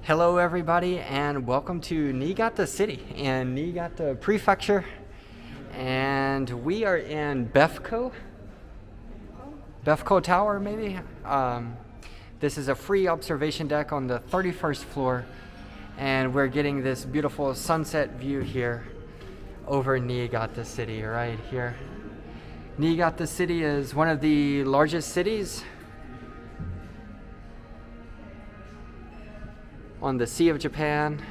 Hello everybody and welcome to Niigata City in Niigata Prefecture, and we are in Befuko Tower maybe. This is a free observation deck on the 31st floor, and we're getting this beautiful sunset view here over Niigata City right here. Niigata City is one of the largest cities on the Sea of Japan.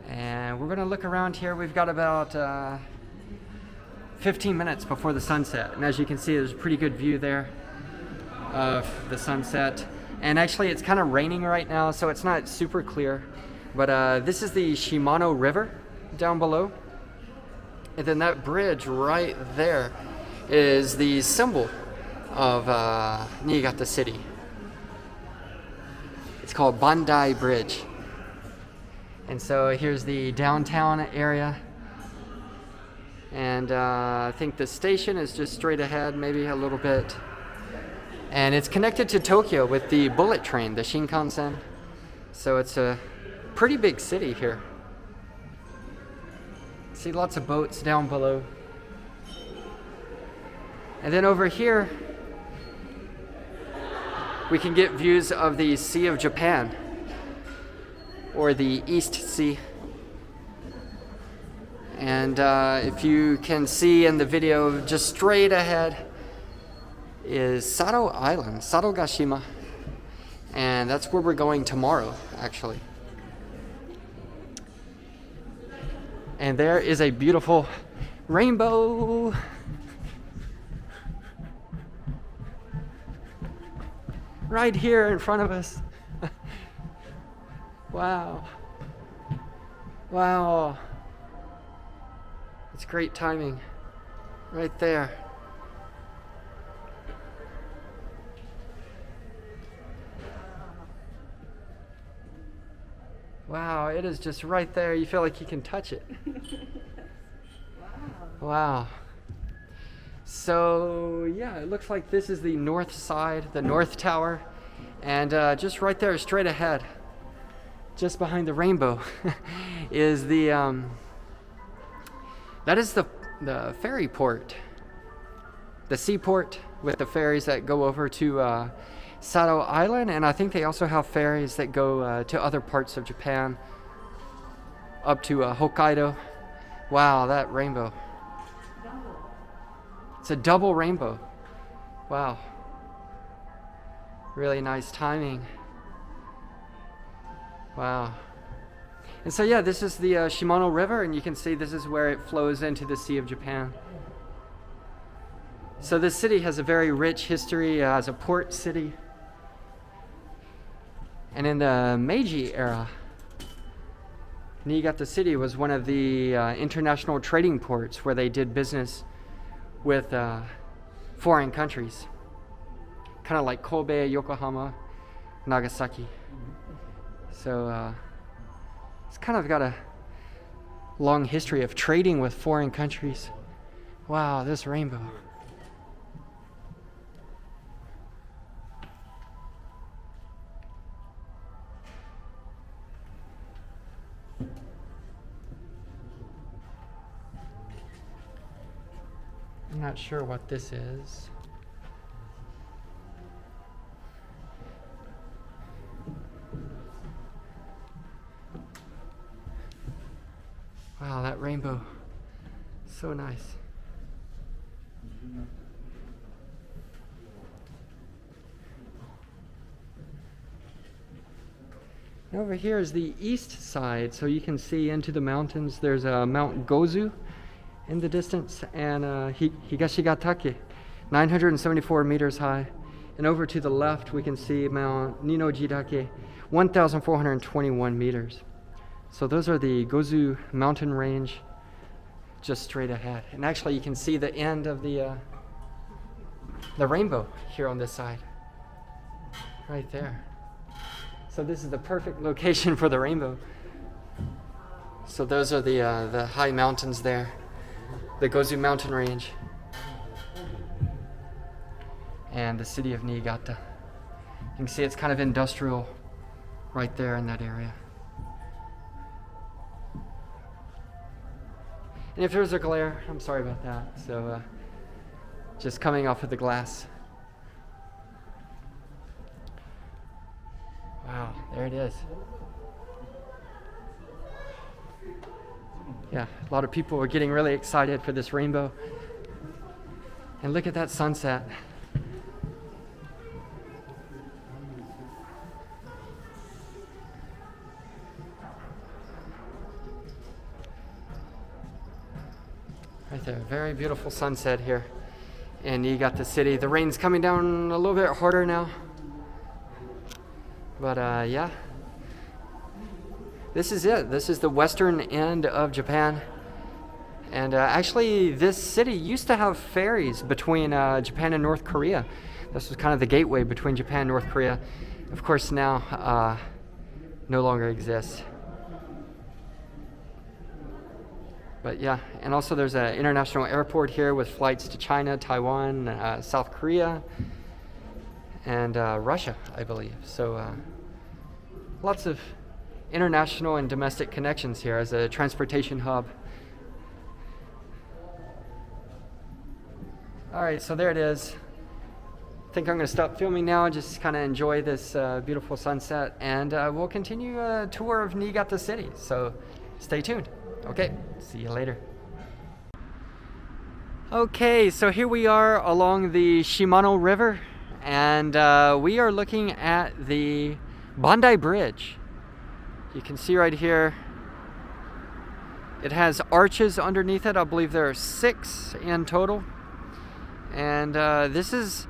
And we're gonna look around here. We've got about 15 minutes before the sunset. And as you can see, there's a pretty good view there of the sunset. And actually it's kind of raining right now, so it's not super clear. But this is the Shimano River down below. And then that bridge right there is the symbol of Niigata City. It's called Bandai Bridge. And so here's the downtown area. And I think the station is just straight ahead, maybe a little bit. And it's connected to Tokyo with the bullet train, the Shinkansen. So it's a pretty big city here. See lots of boats down below. And then over here, we can get views of the Sea of Japan, or the East Sea. And if you can see in the video, just straight ahead is Sado Island, Sadogashima. And that's where we're going tomorrow, actually. And there is a beautiful rainbow. Right here in front of us. Wow. Wow. It's great timing. Right there. Wow, it is just right there. You feel like you can touch it. Wow. So yeah, it looks like this is the north side, the North Tower, and just right there, straight ahead, just behind the rainbow, is the that is the ferry port, the seaport with the ferries that go over to Sado Island, and I think they also have ferries that go to other parts of Japan, up to Hokkaido. Wow, that rainbow. It's a double rainbow. Wow. Really nice timing. Wow. And so yeah, this is the Shimano River, and you can see this is where it flows into the Sea of Japan. So this city has a very rich history as a port city. And in the Meiji era, Niigata City was one of the international trading ports where they did business with foreign countries, kind of like Kobe, Yokohama, Nagasaki. So it's kind of got a long history of trading with foreign countries. Wow, this rainbow. I'm not sure what this is. Wow, that rainbow. So nice. And over here is the east side, so you can see into the mountains. There's Mount Gozu in the distance, and Higashigatake, 974 meters high. And over to the left, we can see Mount Ninojidake, 1,421 meters. So those are the Gozu mountain range, just straight ahead. And actually, you can see the end of the rainbow here on this side, right there. So this is the perfect location for the rainbow. So those are the high mountains there, the Gozu mountain range. and the city of Niigata. You can see it's kind of industrial right there in that area. And if there's a glare, I'm sorry about that. So just coming off of the glass. Wow, there it is. Yeah, a lot of people are getting really excited for this rainbow. And look at that sunset. Right there, very beautiful sunset here in Niigata City. The rain's coming down a little bit harder now. But yeah, this is it. This is the western end of Japan. And actually, this city used to have ferries between Japan and North Korea. This was kind of the gateway between Japan and North Korea. Of course, now no longer exists. But yeah, and also there's an international airport here with flights to China, Taiwan, South Korea, and Russia, I believe. So lots of international and domestic connections here as a transportation hub. All right, so there it is. I think I'm going to stop filming now and just kind of enjoy this beautiful sunset, and we'll continue a tour of Niigata City. So stay tuned. Okay, see you later. Okay, so here we are along the Shimano River, and we are looking at the Bandai Bridge. You can see right here, it has arches underneath it. I believe there are 6 in total. And this is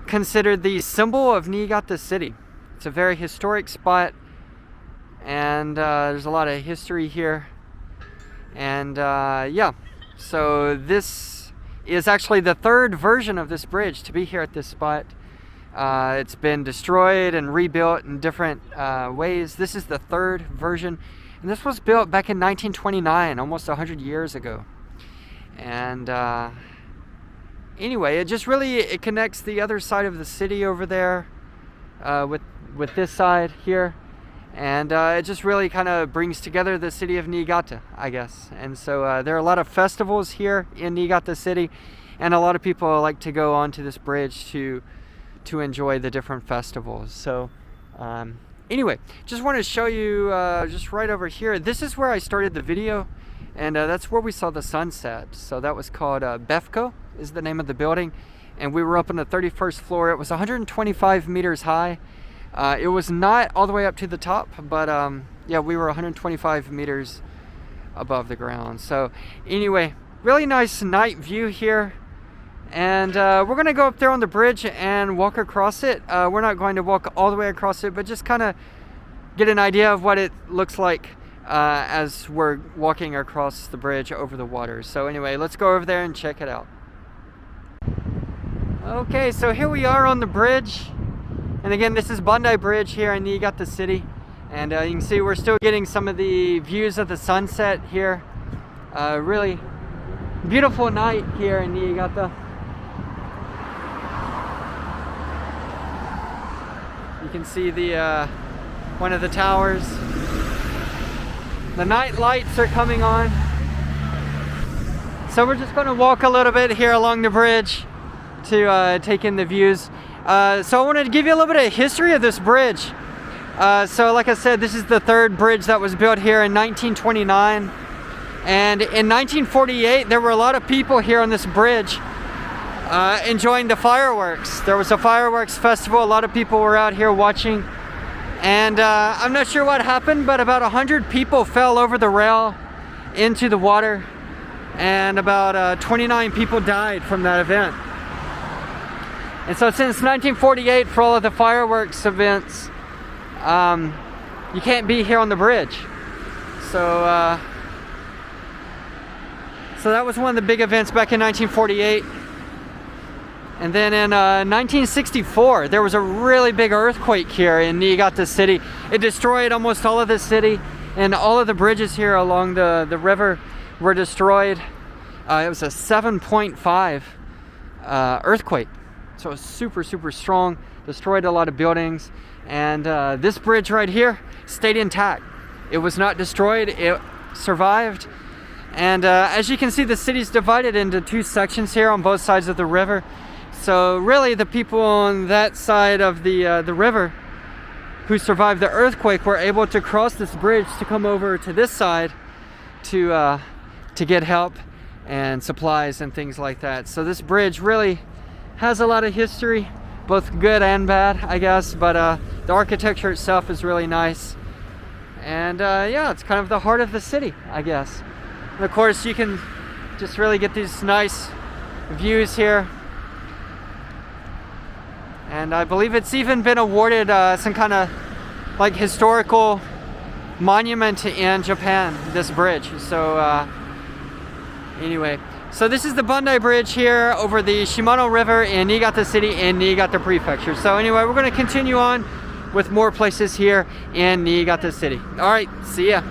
considered the symbol of Niigata City. It's a very historic spot, and there's a lot of history here. And yeah, so this is actually the 3rd version of this bridge to be here at this spot. It's been destroyed and rebuilt in different ways. This is the 3rd version, and this was built back in 1929, almost 100 years ago. And anyway, it connects the other side of the city over there with this side here. And it just really kind of brings together the city of Niigata, I guess. And so there are a lot of festivals here in Niigata City, and a lot of people like to go onto this bridge to enjoy the different festivals. So anyway, just want to show you just right over here. This is where I started the video, and that's where we saw the sunset. So that was called Befko is the name of the building, and we were up on the 31st floor. It was 125 meters high. It was not all the way up to the top, but yeah, we were 125 meters above the ground. So anyway, really nice night view here. And we're going to go up there on the bridge and walk across it. We're not going to walk all the way across it, but just kind of get an idea of what it looks like as we're walking across the bridge over the water. So anyway, let's go over there and check it out. Okay, so here we are on the bridge. And again, this is Bandai Bridge here in Niigata City. And you can see we're still getting some of the views of the sunset here. Really beautiful night here in Niigata. You can see the one of the towers. The night lights are coming on. So we're just going to walk a little bit here along the bridge to take in the views. So I wanted to give you a little bit of history of this bridge. So like I said, this is the 3rd bridge that was built here in 1929. And in 1948, there were a lot of people here on this bridge enjoying the fireworks. There was a fireworks festival. A lot of people were out here watching. And I'm not sure what happened, but about 100 people fell over the rail into the water. And about 29 people died from that event. And so since 1948, for all of the fireworks events, you can't be here on the bridge. So that was one of the big events back in 1948. And then in 1964, there was a really big earthquake here in Niigata City. It destroyed almost all of the city, and all of the bridges here along the river were destroyed. It was a 7.5 earthquake. So it's super strong, destroyed a lot of buildings, and this bridge right here stayed intact. It was not destroyed, it survived. And as you can see, the city's divided into two sections here on both sides of the river. So really the people on that side of the river who survived the earthquake were able to cross this bridge to come over to this side to get help and supplies and things like that. So this bridge really has a lot of history, both good and bad, I guess, but the architecture itself is really nice. And yeah, it's kind of the heart of the city, I guess. And of course, you can just really get these nice views here. And I believe it's even been awarded some kind of like historical monument in Japan, this bridge. So anyway, so this is the Bandai Bridge here over the Shimano River in Niigata City in Niigata Prefecture. So anyway, we're going to continue on with more places here in Niigata City. All right, see ya.